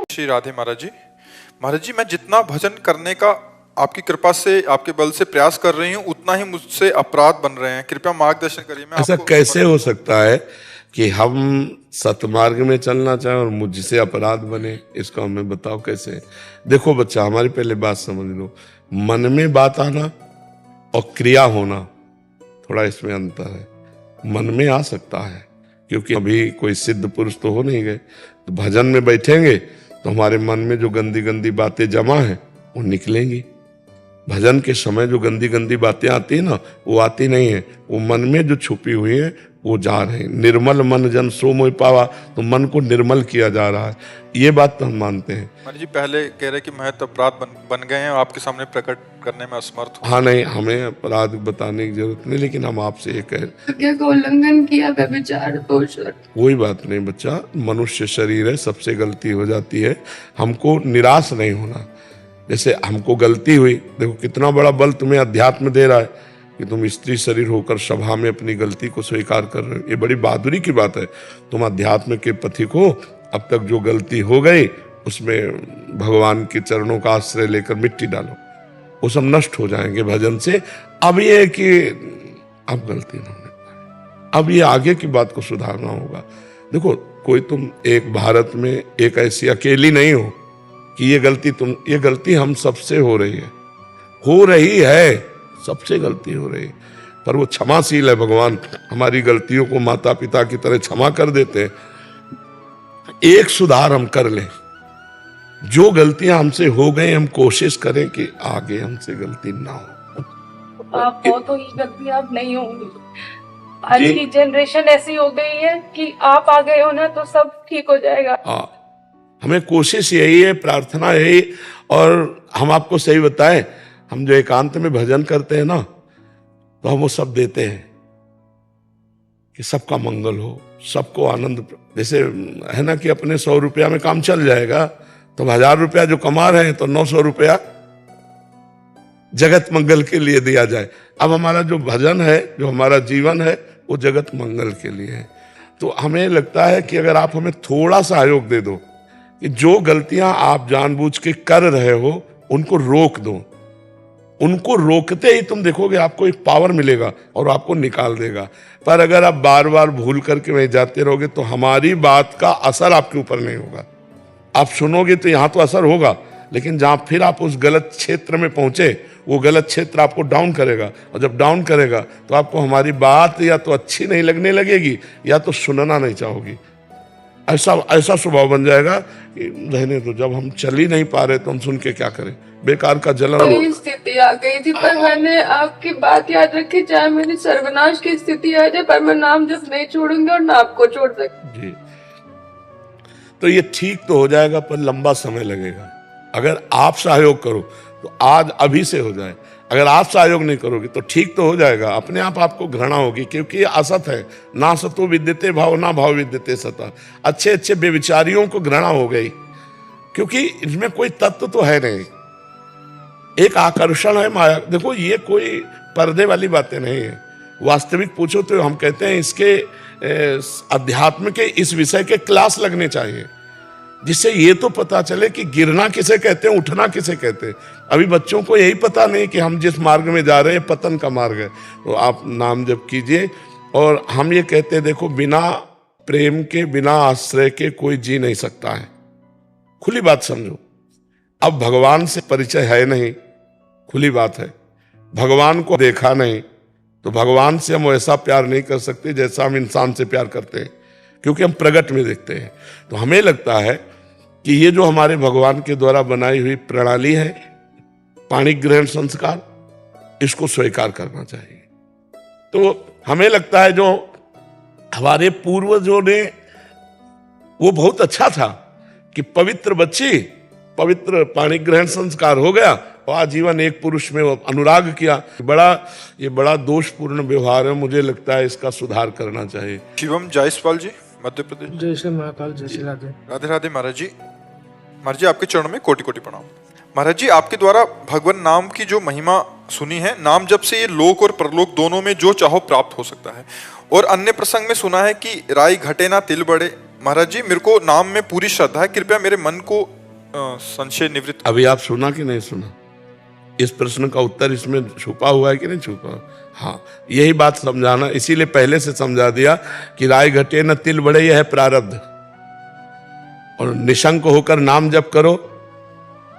श्री राधे महाराज जी। महाराज जी, मैं जितना भजन करने का आपकी कृपा से, आपके बल से प्रयास कर रही हूँ, उतना ही मुझसे अपराध बन रहे हैं। कृपया मार्गदर्शन करिए। मैं ऐसा कैसे हो सकता है कि हम सतमार्ग में चलना चाहें और मुझसे अपराध बने? इसको हमें बताओ कैसे। देखो बच्चा, हमारी पहले बात समझ लो। मन में बात आना और क्रिया होना, थोड़ा इसमें अंतर है। मन में आ सकता है क्योंकि अभी कोई सिद्ध पुरुष तो हो नहीं गए, तो भजन में बैठेंगे तो हमारे मन में जो गंदी गंदी बातें जमा है वो निकलेंगी। भजन के समय जो गंदी गंदी बातें आती है ना, वो आती नहीं है, वो मन में जो छुपी हुई है वो जा रहे हैं। निर्मल मन जन सो मोहि पावा, तो मन को निर्मल किया जा रहा है। ये बात तो हम मानते हैं। महाराज जी, पहले कह रहे कि महत अपराध बन गए हैं और आपके सामने प्रकट करने में असमर्थ हूं। हाँ नहीं, हमें अपराध बताने की जरूरत नहीं, लेकिन हम आपसे ये कह क्या को उल्लंघन किया, व्यभिचार, दोष। कोई बात नहीं बच्चा, मनुष्य शरीर है, सबसे गलती हो जाती है। हमको निराश नहीं होना। जैसे हमको गलती हुई, देखो कितना बड़ा बल तुम्हें अध्यात्म दे रहा है कि तुम स्त्री शरीर होकर सभा में अपनी गलती को स्वीकार कर रहे हो। ये बड़ी बहादुरी की बात है। तुम अध्यात्म के पथिक हो। अब तक जो गलती हो गई उसमें भगवान के चरणों का आश्रय लेकर मिट्टी डालो, वो सब नष्ट हो जाएंगे भजन से। अब ये है कि अब गलती ना होने पाए, अब ये आगे की बात को सुधारना होगा। देखो, कोई तुम एक भारत में एक ऐसी अकेली नहीं हो कि ये गलती हम सबसे हो रही है, सबसे गलती हो रही है। पर वो क्षमाशील है भगवान, हमारी गलतियों को माता पिता की तरह क्षमा कर देते हैं। एक सुधार हम कर लें, जो गलतियां हमसे हो गई हम कोशिश करें कि आगे हमसे गलती ना हो। आप हो तो ये गलती आप नहीं होंगी। आज की जनरेशन ऐसी हो गई है कि आप आ गए हो ना तो सब ठीक हो जाएगा। हाँ, हमें कोशिश यही है, प्रार्थना यही। और हम आपको सही बताएं, हम जो एकांत में भजन करते हैं ना, तो हम वो सब देते हैं कि सबका मंगल हो, सबको आनंद। जैसे है ना कि अपने 100 रुपया में काम चल जाएगा, तो 1000 रुपया जो कमा रहे हैं तो 900 रुपया जगत मंगल के लिए दिया जाए। अब हमारा जो भजन है, जो हमारा जीवन है, वो जगत मंगल के लिए है। तो हमें लगता है कि अगर आप हमें थोड़ा सहयोग दे दो कि जो गलतियां आप जानबूझ के कर रहे हो उनको रोक दो, उनको रोकते ही तुम देखोगे आपको एक पावर मिलेगा और आपको निकाल देगा। पर अगर आप बार बार भूल करके वहीं जाते रहोगे तो हमारी बात का असर आपके ऊपर नहीं होगा। आप सुनोगे तो यहाँ तो असर होगा, लेकिन जहाँ फिर आप उस गलत क्षेत्र में पहुंचे, वो गलत क्षेत्र आपको डाउन करेगा। और जब डाउन करेगा तो आपको हमारी बात या तो अच्छी नहीं लगने लगेगी या तो सुनना नहीं चाहोगी। ऐसा स्वभाव बन जाएगा कि रहने दो, जब हम चल ही नहीं पा रहे तो हम सुन के क्या करें, बेकार का जलन। स्थिति आ गई थी, पर मैंने आपकी बात याद रखी, चाहे मेरी सर्वनाश की स्थिति आ जाए, पर मैं नाम जब नहीं छोड़ूंगी और ना आपको छोड़ सकती। जी, तो ये ठीक तो हो जाएगा, पर लंबा समय लगेगा। अगर आप सहयोग करो तो आज अभी से हो जाए। अगर आप सहयोग नहीं करोगे तो ठीक तो हो जाएगा, अपने आप आपको घृणा होगी, क्योंकि ये असत है। ना सतो विद्यते भाव, ना भाव विद्यते सता। अच्छे अच्छे बेविचारियों को घृणा हो गई, क्योंकि इसमें कोई तत्व तो है नहीं, एक आकर्षण है, माया। देखो, ये कोई पर्दे वाली बातें नहीं है। वास्तविक पूछो तो हम कहते हैं इसके अध्यात्म के इस विषय के क्लास लगने चाहिए, जिससे ये तो पता चले कि गिरना किसे कहते हैं, उठना किसे कहते हैं। अभी बच्चों को यही पता नहीं कि हम जिस मार्ग में जा रहे हैं पतन का मार्ग है। तो आप नाम जप कीजिए। और हम ये कहते हैं, देखो, बिना प्रेम के, बिना आश्रय के कोई जी नहीं सकता है। खुली बात समझो। अब भगवान से परिचय है नहीं, खुली बात है। भगवान को देखा नहीं तो भगवान से हम ऐसा प्यार नहीं कर सकते जैसा हम इंसान से प्यार करते हैं, क्योंकि हम प्रगट में देखते हैं। तो हमें लगता है कि ये जो हमारे भगवान के द्वारा बनाई हुई प्रणाली है, पाणी ग्रहण संस्कार, इसको स्वीकार करना चाहिए। तो हमें लगता है जो हमारे पूर्वजों ने, वो बहुत अच्छा था कि पवित्र बच्ची, पवित्र पाणी ग्रहण संस्कार हो गया और आजीवन एक पुरुष में अनुराग किया। ये बड़ा दोषपूर्ण व्यवहार है, मुझे लगता है इसका सुधार करना चाहिए। शिवम जायसवाल जी, मध्य प्रदेश। जय श्री महाकाल, जय श्री राधे। राधे राधे महाराज जी। महाराज जी, आपके चरणों में कोटि कोटि प्रणाम। महाराज जी, आपके द्वारा भगवान नाम की जो महिमा सुनी है, नाम जप से ये लोक और परलोक दोनों में जो चाहो प्राप्त हो सकता है। और अन्य प्रसंग में सुना है कि राई घटे ना तिल बढ़े। महाराज जी, मेरे को नाम में पूरी श्रद्धा है, कृपया मेरे मन को संशय निवृत्त। अभी आप सुना कि नहीं सुना? इस प्रश्न का उत्तर इसमें छुपा हुआ है कि नहीं छुपा? हाँ, यही बात समझाना, इसीलिए पहले से समझा दिया कि राय घटे न तिल बढ़े, यह है प्रारब्ध। और निशंक होकर नाम जप करो,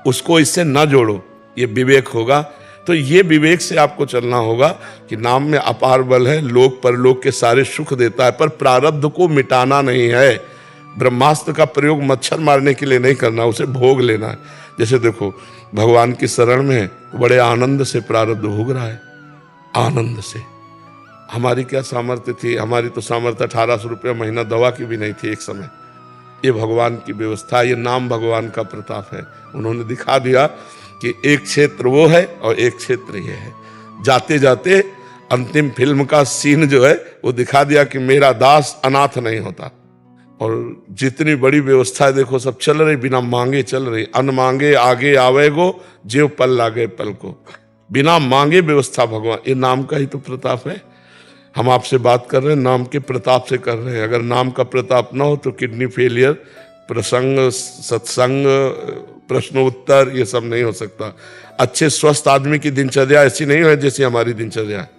उसको इससे न जोड़ो, ये विवेक होगा। तो ये विवेक से आपको चलना होगा कि नाम में अपार बल है, लोक परलोक के सारे सुख देता है, पर प्रारब्ध को मिटाना नहीं है। ब्रह्मास्त्र का प्रयोग मच्छर मारने के लिए नहीं करना, उसे भोग लेना है। जैसे देखो, भगवान की शरण में बड़े आनंद से प्रारब्ध भोग रहा है, आनंद से। हमारी क्या सामर्थ्य थी? हमारी तो सामर्थ्य 1800 रुपया महीना दवा की भी नहीं थी एक समय। ये भगवान की व्यवस्था, ये नाम भगवान का प्रताप है। उन्होंने दिखा दिया कि एक क्षेत्र वो है और एक क्षेत्र ये है। जाते जाते अंतिम फिल्म का सीन जो है वो दिखा दिया कि मेरा दास अनाथ नहीं होता। और जितनी बड़ी व्यवस्था देखो, सब चल रही, बिना मांगे चल रही। अन मांगे आगे आवेगो, जेव पल लागे पल को। बिना मांगे व्यवस्था भगवान, ये नाम का ही तो प्रताप है। हम आपसे बात कर रहे हैं, नाम के प्रताप से कर रहे हैं। अगर नाम का प्रताप ना हो तो किडनी फेलियर, प्रसंग, सत्संग, प्रश्नोत्तर, ये सब नहीं हो सकता। अच्छे स्वस्थ आदमी की दिनचर्या ऐसी नहीं है जैसी हमारी दिनचर्या है।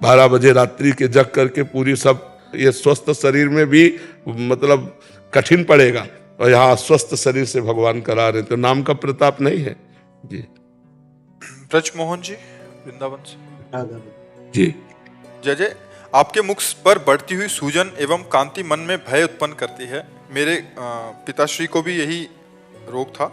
12 बजे रात्रि के जग करके पूरी सब, ये स्वस्थ शरीर में भी मतलब कठिन पड़ेगा, और यहाँ स्वस्थ शरीर से भगवान करा रहे, तो नाम का प्रताप नहीं है जी। ब्रजमोहन जी वृंदावन से। जी जय जय। आपके मुख पर बढ़ती हुई सूजन एवं कांति मन में भय उत्पन्न करती है। मेरे पिताश्री को भी यही रोग था।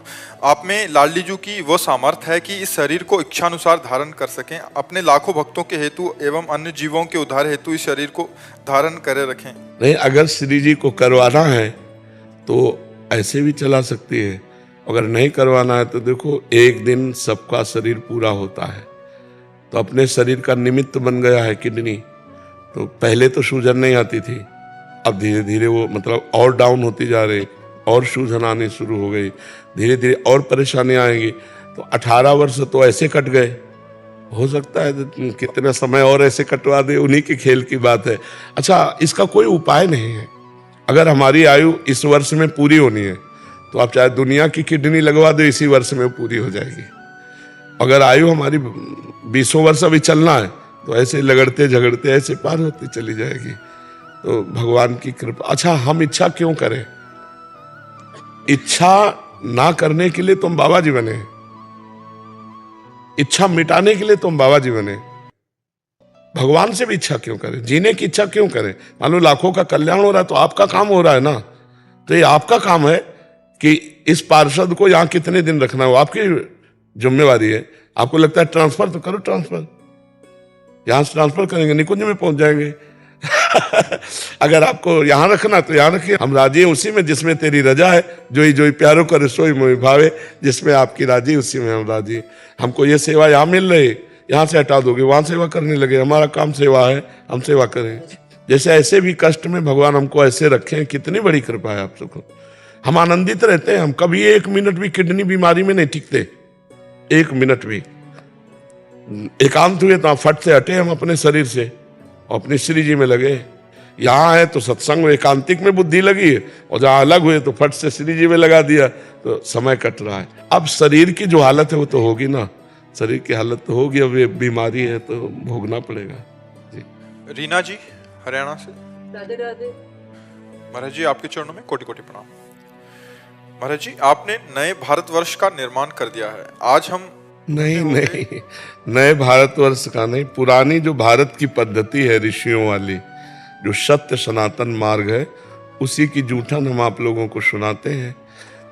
आप में लाडली जू की वह सामर्थ्य है कि इस शरीर को इच्छानुसार धारण कर सकें। अपने लाखों भक्तों के हेतु एवं अन्य जीवों के उद्धार हेतु इस शरीर को धारण करे रखें। नहीं, अगर श्री जी को करवाना है तो ऐसे भी चला सकती है। अगर नहीं करवाना है तो देखो, एक दिन सबका शरीर पूरा होता है। तो अपने शरीर का निमित्त बन गया है किडनी। तो पहले तो सूजन नहीं आती थी, अब धीरे धीरे वो मतलब और डाउन होती जा रही, और सूजन आनी शुरू हो गई, धीरे धीरे और परेशानी आएंगी। तो 18 वर्ष तो ऐसे कट गए। हो सकता है कितना समय और ऐसे कटवा दे, उन्हीं के खेल की बात है। अच्छा, इसका कोई उपाय नहीं है। अगर हमारी आयु इस वर्ष में पूरी होनी है तो आप चाहे दुनिया की किडनी लगवा दो, इसी वर्ष में पूरी हो जाएगी। अगर आयु हमारी 20 वर्ष अभी चलना है तो ऐसे लगड़ते झगड़ते ऐसे पार होती चली जाएगी। तो भगवान की कृपा। अच्छा, हम इच्छा क्यों करें? इच्छा ना करने के लिए तुम बाबा जी बने, इच्छा मिटाने के लिए तुम बाबा जी बने। भगवान से भी इच्छा क्यों करें? जीने की इच्छा क्यों करें? मान लो लाखों का कल्याण हो रहा है तो आपका काम हो रहा है ना। तो ये आपका काम है कि इस पार्षद को यहां कितने दिन रखना है, वो आपकी जिम्मेवारी है। आपको लगता है ट्रांसफर, तो करो ट्रांसफर, यहां से ट्रांसफर करेंगे, निकुंज में पहुंच जाएंगे। अगर आपको यहां रखना तो यहां रखिए। हम राजी हैं उसी में जिसमें तेरी रजा है। जो ही प्यारो करे सोई मोहि भावे, जिसमें आपकी राजी उसी में हम राजी। हमको ये सेवा यहाँ मिल रही, यहाँ से हटा दोगे वहां सेवा करने लगे। हमारा काम सेवा है, हम सेवा करें। जैसे ऐसे भी कष्ट में भगवान हमको ऐसे रखे, कितनी बड़ी कृपा है आप सबको। हम आनंदित रहते हैं। हम कभी 1 मिनट भी किडनी बीमारी में नहीं टिकते, 1 मिनट भी। एकांत हुए तो फट से हटे हम अपने शरीर से, अपने श्री जी में लगे। यहाँ है तो सत्संग में एकांतिक में बुद्धि लगी, और जहाँ अलग हुए तो फट से श्री जी में लगा दिया, तो समय कट रहा है। अब शरीर की जो हालत है वो तो होगी ना, शरीर की हालत तो होगी। अब ये बीमारी है तो भोगना पड़ेगा जी। रीना जी हरियाणा से। राधे राधे। महाराज जी, आपके चरणों में कोटि कोटि प्रणाम। महाराज जी, आपने नए भारतवर्ष का निर्माण कर दिया है। आज हम नहीं, नए भारतवर्ष का नहीं, पुरानी जो भारत की पद्धति है ऋषियों वाली, जो सत्य सनातन मार्ग है, उसी की जूठन हम आप लोगों को सुनाते हैं।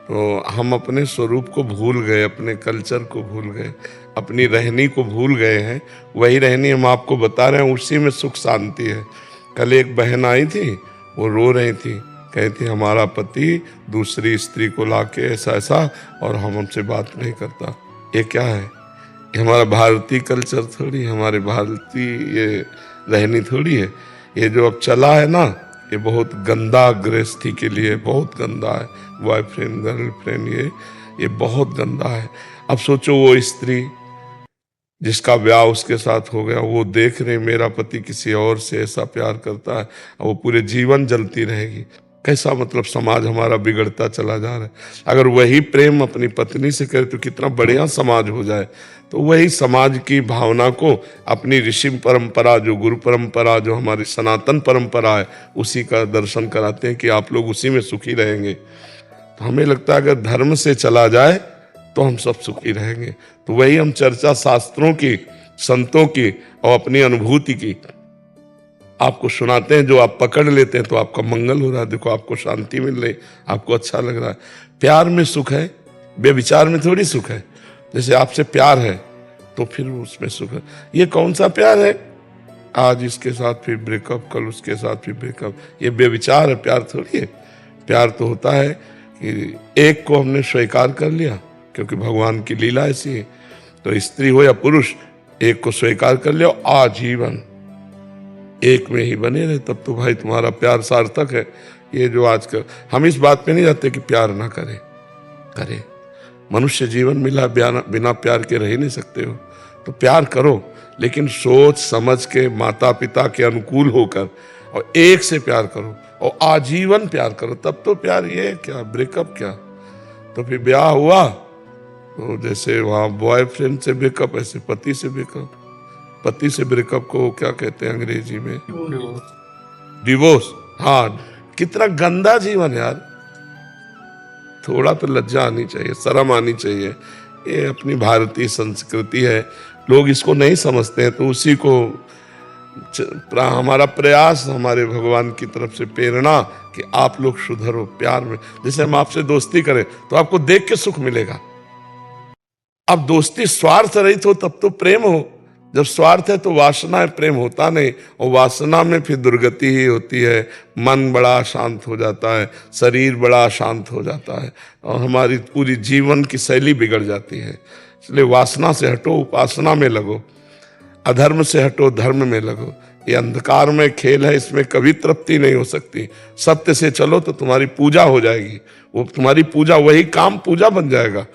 तो हम अपने स्वरूप को भूल गए, अपने कल्चर को भूल गए, अपनी रहनी को भूल गए हैं। वही रहनी हम आपको बता रहे हैं, उसी में सुख शांति है। कल एक बहन आई थी, वो रो रही थी, कहती हमारा पति दूसरी स्त्री को लाके ऐसा ऐसा, और हमसे बात नहीं करता। ये क्या है? ये हमारा भारतीय कल्चर थोड़ी, हमारे भारतीय ये रहनी थोड़ी है। ये जो अब चला है ना, ये बहुत गंदा गृहस्थी के लिए बहुत गंदा है। बॉयफ्रेंड गर्लफ्रेंड, ये बहुत गंदा है। अब सोचो वो स्त्री जिसका ब्याह उसके साथ हो गया, वो देख रहे मेरा पति किसी और से ऐसा प्यार करता है, वो पूरे जीवन जलती रहेगी। कैसा मतलब समाज हमारा बिगड़ता चला जा रहा है। अगर वही प्रेम अपनी पत्नी से करे तो कितना बढ़िया समाज हो जाए। तो वही समाज की भावना को अपनी ऋषि परंपरा, जो गुरु परंपरा, जो हमारी सनातन परंपरा है, उसी का दर्शन कराते हैं कि आप लोग उसी में सुखी रहेंगे। तो हमें लगता है अगर धर्म से चला जाए तो हम सब सुखी रहेंगे। तो वही हम चर्चा शास्त्रों की, संतों की और अपनी अनुभूति की आपको सुनाते हैं। जो आप पकड़ लेते हैं तो आपका मंगल हो रहा है। देखो आपको शांति मिल रही, आपको अच्छा लग रहा है। प्यार में सुख है, बेविचार में थोड़ी सुख है। जैसे आपसे प्यार है तो फिर उसमें सुख है। ये कौन सा प्यार है, आज इसके साथ फिर ब्रेकअप, कल उसके साथ फिर ब्रेकअप, ये बेविचार है, प्यार थोड़ी है। प्यार तो होता है कि एक को हमने स्वीकार कर लिया, क्योंकि भगवान की लीला ऐसी है। तो स्त्री हो या पुरुष, एक को स्वीकार कर लिया, आजीवन एक में ही बने रहे, तब तो भाई तुम्हारा प्यार सार्थक है। ये जो आजकल हम इस बात पे नहीं जाते कि प्यार ना करें, करें। मनुष्य जीवन मिला, बिना प्यार के रह ही नहीं सकते हो। तो प्यार करो, लेकिन सोच समझ के, माता पिता के अनुकूल होकर, और एक से प्यार करो और आजीवन प्यार करो, तब तो प्यार। ये क्या ब्रेकअप क्या, तो फिर ब्याह हुआ तो जैसे वहाँ बॉयफ्रेंड से ब्रेकअप, ऐसे पति से ब्रेकअप। पति से ब्रेकअप को क्या कहते हैं अंग्रेजी में? डिवोर्स। हाँ, कितना गंदा जीवन यार। थोड़ा तो लज्जा आनी चाहिए, शर्म आनी चाहिए। ये अपनी भारतीय संस्कृति है, लोग इसको नहीं समझते हैं। तो उसी को हमारा प्रयास, हमारे भगवान की तरफ से प्रेरणा कि आप लोग सुधरो प्यार में। जैसे हम आपसे दोस्ती करें तो आपको देख के सुख मिलेगा। अब दोस्ती स्वार्थ रहित हो तब तो प्रेम हो। जब स्वार्थ है तो वासना है, प्रेम होता नहीं। और वासना में फिर दुर्गति ही होती है। मन बड़ा शांत हो जाता है, शरीर बड़ा शांत हो जाता है, और हमारी पूरी जीवन की शैली बिगड़ जाती है। इसलिए वासना से हटो, उपासना में लगो। अधर्म से हटो, धर्म में लगो। ये अंधकार में खेल है, इसमें कभी तृप्ति नहीं हो सकती। सत्य से चलो तो तुम्हारी पूजा हो जाएगी। वो तुम्हारी पूजा, वही काम पूजा बन जाएगा।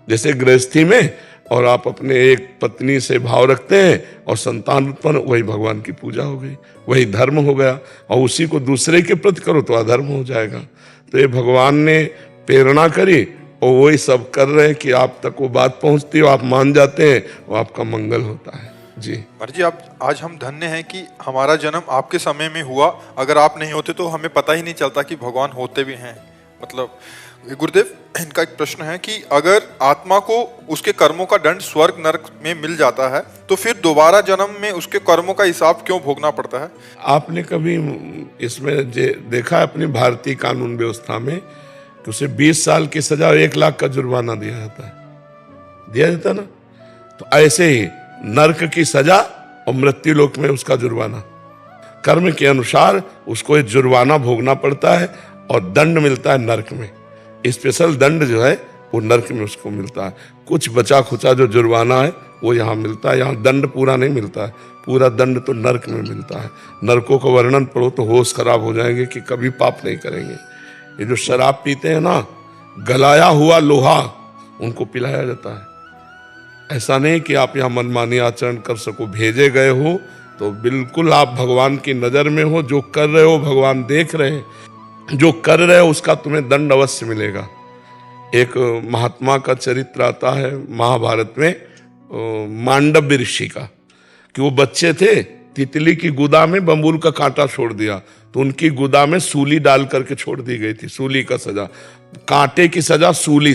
जैसे गृहस्थी में और आप अपने एक पत्नी से भाव रखते हैं और संतान उत्पन्न, वही भगवान की पूजा हो गई, वही धर्म हो गया। और उसी को दूसरे के प्रति करो तो अधर्म हो जाएगा। तो ये भगवान ने प्रेरणा करी और वही सब कर रहे हैं कि आप तक वो बात पहुंचती हो, आप मान जाते हैं, वो आपका मंगल होता है। जी महाराज जी, आप आज हम धन्य हैं कि हमारा जन्म आपके समय में हुआ। अगर आप नहीं होते तो हमें पता ही नहीं चलता कि भगवान होते भी हैं। मतलब गुरुदेव, इनका एक प्रश्न है कि अगर आत्मा को उसके कर्मों का दंड स्वर्ग नरक में मिल जाता है तो फिर दोबारा जन्म में उसके कर्मों का हिसाब क्यों भोगना पड़ता है? आपने कभी इसमें देखा अपनी भारतीय कानून व्यवस्था में कि उसे 20 साल की सजा और 1 लाख का जुर्माना दिया जाता है, दिया जाता ना? तो ऐसे ही नरक की सजा और मृत्यु लोक में उसका जुर्माना, कर्म के अनुसार उसको एक जुर्माना भोगना पड़ता है और दंड मिलता है नरक में। स्पेशल दंड जो है वो नरक में उसको मिलता है। कुछ बचा खुचा जो जुर्माना है वो यहाँ मिलता है। यहाँ दंड पूरा नहीं मिलता है, पूरा दंड तो नरक में मिलता है। नरकों का वर्णन पढ़ो तो होश खराब हो जाएंगे कि कभी पाप नहीं करेंगे। ये जो शराब पीते हैं ना, गलाया हुआ लोहा उनको पिलाया जाता है। ऐसा नहीं कि आप यहाँ मनमानी आचरण कर सको। भेजे गए हो तो बिल्कुल आप भगवान की नजर में हो, जो कर रहे हो भगवान देख रहे हैं, जो कर रहे हो उसका तुम्हें दंड अवश्य मिलेगा। एक महात्मा का चरित्र आता है महाभारत में, मांडव्य ऋषि का, कि वो बच्चे थे, तितली की गुदा में बम्बूल का कांटा छोड़ दिया तो उनकी गुदा में सूली डाल करके छोड़ दी गई थी। सूली का सजा, कांटे की सजा सूली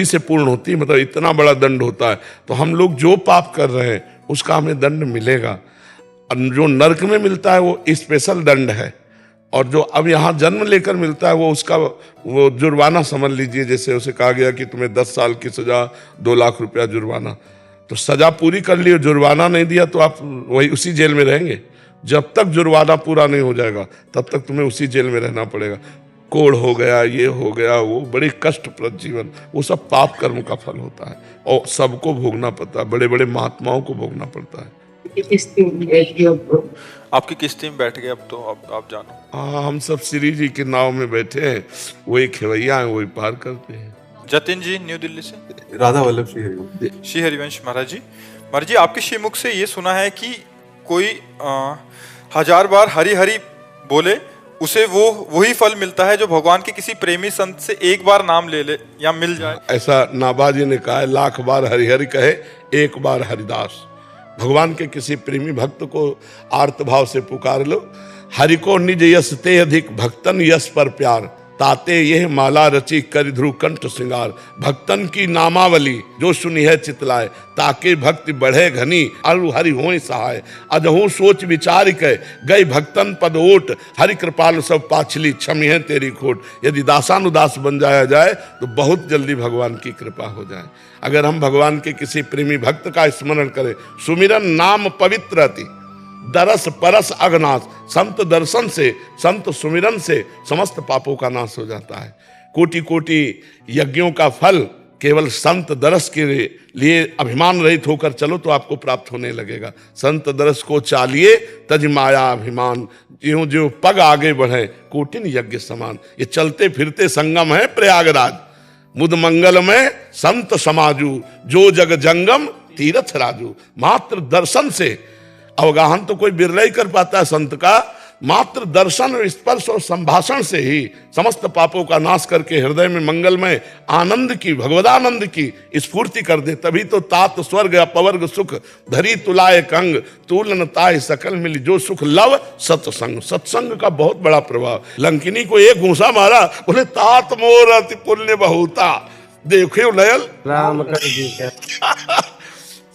से पूर्ण होती है, मतलब इतना बड़ा दंड होता है। तो हम लोग जो पाप कर रहे हैं उसका हमें दंड मिलेगा। जो नरक में मिलता है वो स्पेशल दंड है, और जो अब यहाँ जन्म लेकर मिलता है वो उसका वो जुर्माना समझ लीजिए। जैसे उसे कहा गया कि तुम्हें 10 साल की सजा, 2 लाख रुपया जुर्माना, तो सजा पूरी कर ली, जुर्माना नहीं दिया तो आप वही उसी जेल में रहेंगे। जब तक जुर्माना पूरा नहीं हो जाएगा तब तक तुम्हें उसी जेल में रहना पड़ेगा। कोढ़ हो गया, ये हो गया, वो बड़ी कष्टप्रद जीवन, वो सब पाप कर्म का फल होता है और सबको भोगना पड़ता है। बड़े बड़े महात्माओं को भोगना पड़ता है। आपकी किस्ती में बैठ गए अब तो आप जानो। हाँ, हम सब श्री जी के नाव में बैठे हैं, वही खेवैया हैं, वही पार करते हैं। जतिन जी न्यू दिल्ली से। राधा वल्लभ श्री हरिवंश। श्री हरिवंश महाराज जी आपके श्रीमुख से ये सुना है कि कोई 1000 बार हरि हरि बोले उसे वही फल मिलता है जो भगवान के किसी प्रेमी संत से एक बार नाम ले ले या मिल जाए। ऐसा नाभाजी ने कहा है, 1,00,000 बार हरि हरि कहे, एक बार हरिदास। भगवान के किसी प्रेमी भक्त को आर्त भाव से पुकार लो। हरि को निज यश ते अधिक, भक्तन यश पर प्यार, ताते यह माला रची कर ध्रुव कंठ श्रृंगार। भक्तन की नामावली जो सुनी है चितलाए, ताके भक्ति बढ़े घनी अरु हरि होय सहाय। अजहू सोच विचार के गई भक्तन पद ओट, हरि कृपाल सब पाछली क्षमी है तेरी खोट। यदि दासानुदास बन जाया जाए तो बहुत जल्दी भगवान की कृपा हो जाए। अगर हम भगवान के किसी प्रेमी भक्त का स्मरण करें, सुमिरन नाम पवित्र अति, दरस परस अगनाश। संत दर्शन से, संत सुमिरन से समस्त पापों का नाश हो जाता है। कोटि कोटि यज्ञों का फल केवल संत दरस के लिए अभिमान रहित होकर चलो तो आपको प्राप्त होने लगेगा। संत दरस को चालिए तज माया अभिमान, ज्यों ज्यों पग आगे बढ़े कोटिन यज्ञ समान। ये चलते फिरते संगम है प्रयागराज, मुद मंगल में संत समाजू, जो जग जंगम तीरथ राजू। मात्र दर्शन से, अवगाहन तो कोई बिरला ही कर पाता है संत का, मात्र दर्शन और स्पर्श और संभाषण से ही समस्त पापों का नाश करके हृदय में मंगलमय आनंद की, भगवदानंद की स्फूर्ति कर दे। तभी तो तात स्वर्ग अपवर्ग सुख, धरी तुलाए कंग, तूलन ताय सकल मिली, जो सुख लव सत्संग। सत्संग का बहुत बड़ा प्रभाव। लंकिनी को एक घूंसा मारा, बोले तात मोर अति पुण्य बहुता, देखो लयल राम कर जी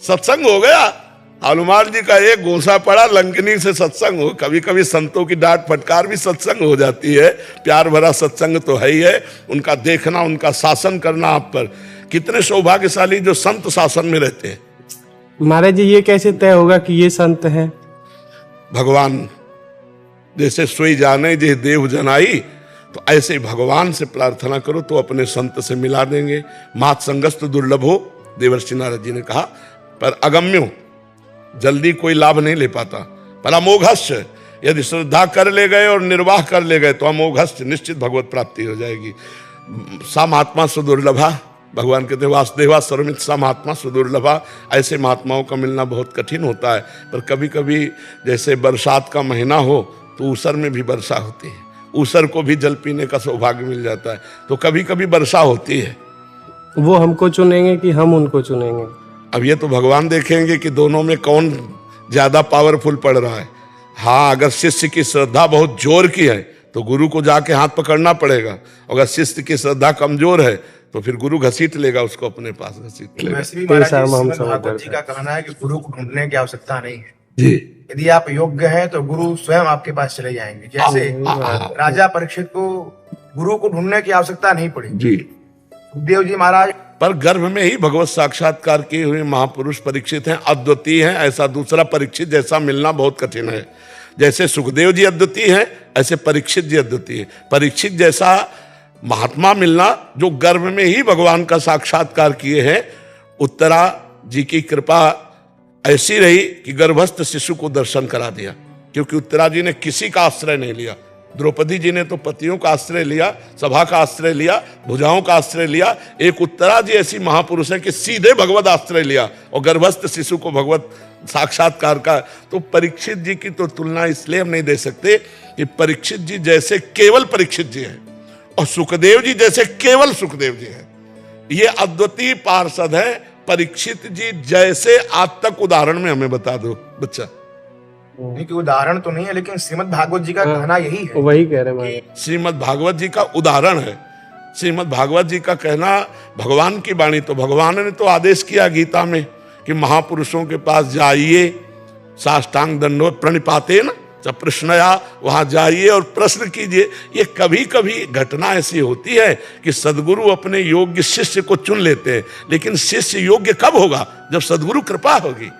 सत्संग हो गया। हनुमान जी का एक घूंसा पड़ा, लंकिनी से सत्संग हो। कभी कभी संतों की डांट फटकार भी सत्संग हो जाती है। प्यार भरा सत्संग तो है ही है। उनका देखना, उनका शासन करना आप पर। कितने सौभाग्यशाली जो संत शासन में रहते हैं। महाराज जी, ये कैसे तय होगा कि ये संत हैं? भगवान जैसे सोई जाने जे देव जनाई, तो ऐसे भगवान से प्रार्थना करो तो अपने संत से मिला देंगे। मात संगस्त दुर्लभो, देवर्षि नारद जी ने कहा, पर अगम्यो, जल्दी कोई लाभ नहीं ले पाता। पर अमोघस्य, यदि श्रद्धा कर ले गए और निर्वाह कर ले गए तो अमोघस्य निश्चित भगवत प्राप्ति हो जाएगी। सा महात्मा सुदुर्लभा, भगवान कहते वासुदेवा सर्वमित सा महात्मा सुदुर्लभा। ऐसे महात्माओं का मिलना बहुत कठिन होता है। पर कभी कभी जैसे बरसात का महीना हो तो ऊसर में भी वर्षा होती है, ऊसर को भी जल पीने का सौभाग्य मिल जाता है। तो कभी कभी वर्षा होती है। वो हमको चुनेंगे कि हम उनको चुनेंगे? अब ये तो भगवान देखेंगे कि दोनों में कौन ज्यादा पावरफुल पड़ रहा है। हाँ, अगर शिष्य की श्रद्धा बहुत जोर की है तो गुरु को जाके हाथ पकड़ना पड़ेगा। अगर शिष्य की श्रद्धा कमजोर है तो फिर गुरु घसीट लेगा उसको अपने पास, घसीट लेगा। वैसे भी महाराज जी, श्रीमद् भागवत जी का कहना है कि गुरु को ढूंढने की आवश्यकता नहीं है जी। यदि आप योग्य हैं तो गुरु स्वयं आपके पास चले जाएंगे। जैसे राजा परीक्षित को गुरु को ढूंढने की आवश्यकता नहीं पड़ी जी। सुखदेव जी महाराज पर गर्भ में ही भगवत साक्षात्कार किए हुए महापुरुष परीक्षित हैं, अद्वितीय हैं। ऐसा दूसरा परीक्षित जैसा मिलना बहुत कठिन है। जैसे सुखदेव जी अद्वितीय हैं, ऐसे परीक्षित जी अद्वितीय है। परीक्षित जैसा महात्मा मिलना जो गर्भ में ही भगवान का साक्षात्कार किए हैं। उत्तरा जी की कृपा ऐसी रही कि गर्भस्थ शिशु को दर्शन करा दिया, क्योंकि उत्तरा जी ने किसी का आश्रय नहीं लिया। द्रौपदी जी ने तो पतियों का आश्रय लिया, सभा का आश्रय लिया, भुजाओं का आश्रय लिया। एक उत्तरा जी ऐसी महापुरुष है कि सीधे भगवत आश्रय लिया और गर्भस्थ शिशु को भगवत साक्षात्कार का। तो परीक्षित जी की तो तुलना इसलिए हम नहीं दे सकते कि परीक्षित जी जैसे केवल परीक्षित जी हैं और सुखदेव जी जैसे केवल सुखदेव जी हैं। ये अद्वितीय पार्षद है। परीक्षित जी जैसे आज तक उदाहरण में हमें बता दो बच्चा। नहीं कि उदाहरण तो नहीं है, लेकिन श्रीमद् भागवत जी का कहना यही है। वही कह रहे हैं। श्रीमद् भागवत जी का उदाहरण है। श्रीमद् भागवत जी का कहना भगवान की वाणी, तो भगवान ने तो आदेश किया गीता में कि महापुरुषों के पास जाइए, साष्टांग दंडवत प्रणिपातेन च प्रश्नया, वहां जाइए और प्रश्न कीजिए। ये कभी कभी घटना ऐसी होती है कि सदगुरु अपने योग्य शिष्य को चुन लेते हैं, लेकिन शिष्य योग्य कब होगा? जब सदगुरु कृपा होगी।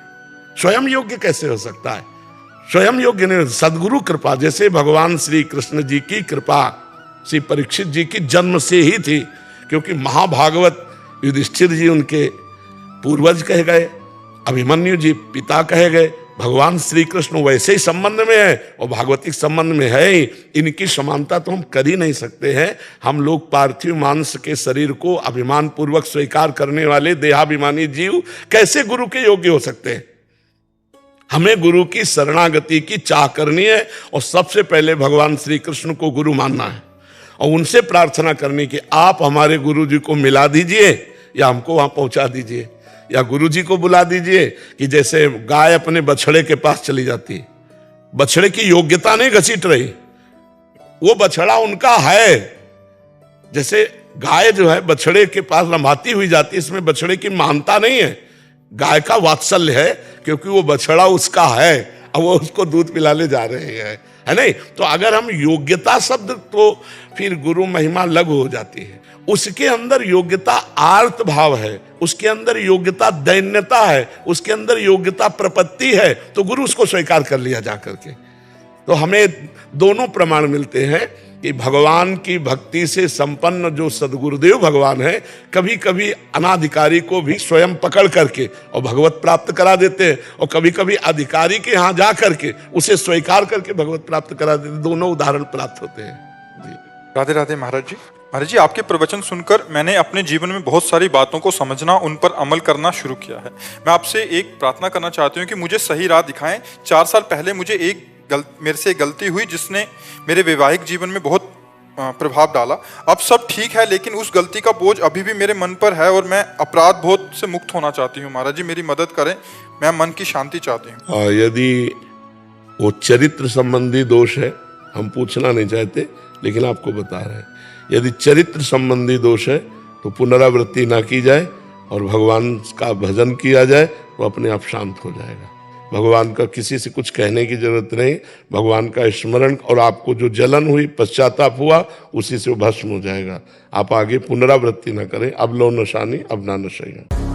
स्वयं योग्य कैसे हो सकता है? स्वयं योग्य नहीं, सदगुरु कृपा। जैसे भगवान श्री कृष्ण जी की कृपा श्री परीक्षित जी की जन्म से ही थी, क्योंकि महाभागवत युधिष्ठिर जी उनके पूर्वज कहे गए, अभिमन्यु जी पिता कहे गए, भगवान श्री कृष्ण वैसे ही संबंध में है और भागवतिक संबंध में है ही। इनकी समानता तो हम कर ही नहीं सकते हैं। हम लोग पार्थिव मांस के शरीर को अभिमान पूर्वक स्वीकार करने वाले देहाभिमानी जीव कैसे गुरु के योग्य हो सकते हैं? हमें गुरु की शरणागति की चाह करनी है और सबसे पहले भगवान श्री कृष्ण को गुरु मानना है और उनसे प्रार्थना करनी कि आप हमारे गुरु जी को मिला दीजिए या हमको वहां पहुंचा दीजिए, या गुरु जी को बुला दीजिए कि जैसे गाय अपने बछड़े के पास चली जाती है, बछड़े की योग्यता नहीं घसीट रही, वो बछड़ा उनका है। जैसे गाय जो है बछड़े के पास लंबाती हुई जाती है, इसमें बछड़े की महानता नहीं है, गाय का वात्सल्य है क्योंकि वो बछड़ा उसका है, अब वो उसको दूध पिलाने जा रहे हैं, है नहीं? तो अगर हम योग्यता शब्द, तो फिर गुरु महिमा लघु हो जाती है। उसके अंदर योग्यता आर्त भाव है, उसके अंदर योग्यता दैन्यता है, उसके अंदर योग्यता प्रपत्ति है, तो गुरु उसको स्वीकार कर लिया जा करके। तो हमें दोनों प्रमाण मिलते हैं कि भगवान की भक्ति से संपन्न जो सदगुरुदेव भगवान है, कभी कभी अनाधिकारी को भी स्वयं पकड़ करके और भगवत प्राप्त करा देते हैं, और कभी कभी अधिकारी के यहाँ जा करके उसे स्वीकार करके भगवत प्राप्त करा देते हैं। दोनों उदाहरण प्राप्त होते हैं जी। राधे राधे महाराज जी। महाराज जी, आपके प्रवचन सुनकर मैंने अपने जीवन में बहुत सारी बातों को समझना, उन पर अमल करना शुरू किया है। मैं आपसे एक प्रार्थना करना चाहती हूँ कि मुझे सही राह दिखाएं। 4 साल पहले मुझे मेरे से गलती हुई जिसने मेरे वैवाहिक जीवन में बहुत प्रभाव डाला। अब सब ठीक है, लेकिन उस गलती का बोझ अभी भी मेरे मन पर है और मैं अपराध बोध से मुक्त होना चाहती हूँ। महाराज जी, मेरी मदद करें, मैं मन की शांति चाहती हूँ। यदि वो चरित्र संबंधी दोष है, हम पूछना नहीं चाहते लेकिन आपको बता रहे हैं, यदि चरित्र संबंधी दोष है तो पुनरावृत्ति ना की जाए और भगवान का भजन किया जाए, तो अपने आप शांत हो जाएगा। भगवान का किसी से कुछ कहने की जरूरत नहीं, भगवान का स्मरण, और आपको जो जलन हुई, पश्चाताप हुआ, उसी से वो भस्म हो जाएगा। आप आगे पुनरावृत्ति ना करें। अब लो नशानी अब ना नशैया।